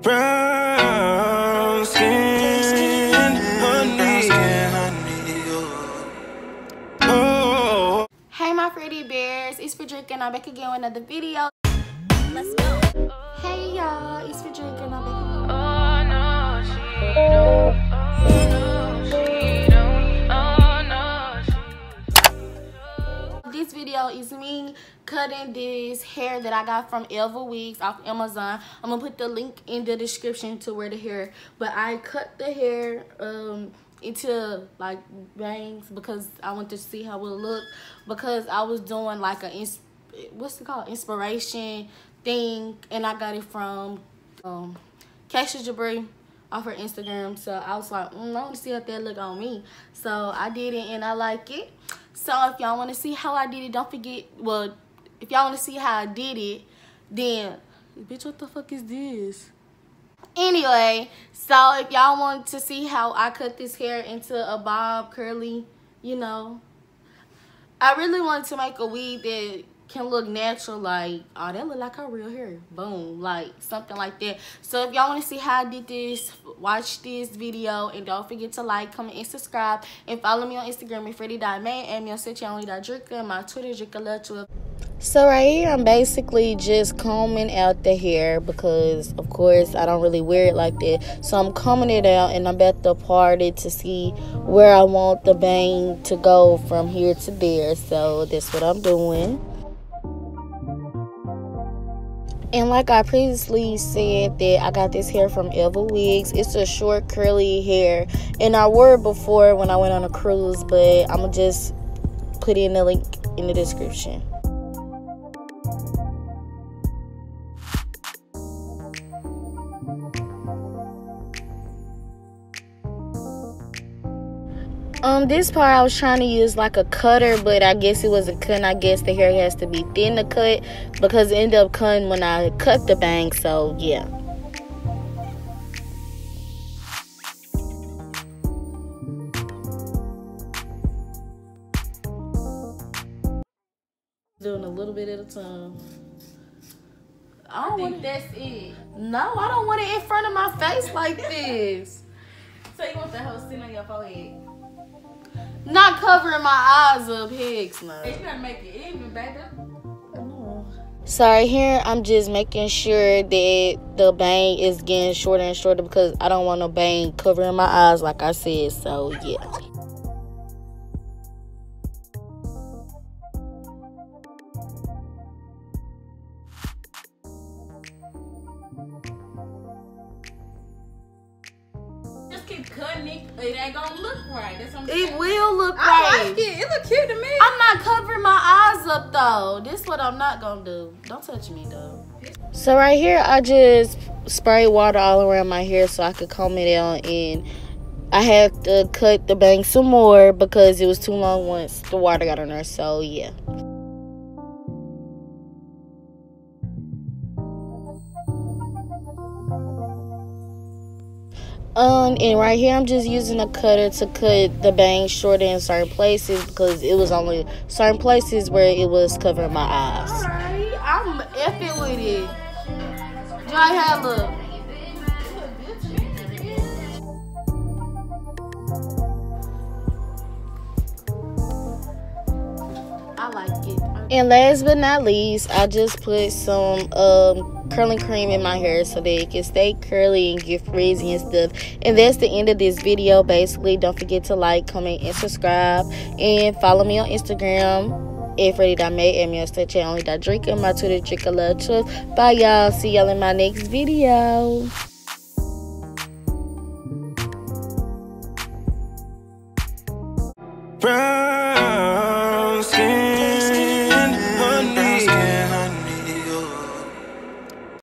Brown skin, honey. Oh. Hey my pretty bears, it's Frederica and I'm back again with another video. Let's go. Hey y'all, it's Frederica and I'm back again. Oh no, she don't. Oh no, she don't. Oh no, she. This video is me cutting this hair that I got from Elva wigs off Amazon. I'm gonna put the link in the description to where the hair, but I cut the hair into like bangs because I want to see how it will look, because I was doing like a inspiration thing, and I got it from Keisha Jabri off her Instagram. So I was like, I want to see how that look on me. So I did it and I like it. So if y'all want to see how I did it, don't forget, well, if y'all want to see how I did it, then bitch, what the fuck is this? Anyway, so if y'all want to see how I cut this hair into a bob curly, you know, I really wanted to make a wig that can look natural, like, oh, that look like her real hair, boom, like something like that. So if y'all want to see how I did this, watch this video, and don't forget to like, comment, and subscribe, and follow me on Instagram at Freddie.May, and me on Drinker, and my Twitter, Drinker12. So right here, I'm basically just combing out the hair because, of course, I don't really wear it like that. So I'm combing it out, and I'm about to part it to see where I want the bang to go from here to there. So that's what I'm doing. And like I previously said, that I got this hair from Elva wigs. It's a short curly hair, and I wore it before when I went on a cruise, but I'm gonna just put in the link in the description. This part I was trying to use like a cutter, but I guess it wasn't cutting. I guess the hair has to be thin to cut, because it ended up cutting when I cut the bang. So yeah. Doing a little bit at a time. I think that's it. No, I don't want it in front of my face like this. So you want the whole sitting on your forehead? Not covering my eyes up, heck no. You gotta make it even, baby. Sorry, here I'm just making sure that the bang is getting shorter and shorter, because I don't want no bang covering my eyes like I said. So yeah. Keep cutting it, it ain't gonna look right. That's what I'm saying. It will look right. I like it. It look cute to me. I'm not covering my eyes up though. This is what I'm not gonna do. Don't touch me though. So right here, I just spray water all around my hair so I could comb it out, and I had to cut the bang some more because it was too long once the water got on there. So yeah. And right here, I'm just using a cutter to cut the bang shorter in certain places, because it was only certain places where it was covering my eyes. Alright, I'm effing with it. Dry hair look. I like it. And last but not least, I just put some curling cream in my hair so that it can stay curly and get frizzy and stuff. And that's the end of this video. Basically, don't forget to like, comment, and subscribe, and follow me on Instagram at Freddie.May, and me on Drinker, my Twitter, Drinker12. Bye y'all, see y'all in my next video. Brown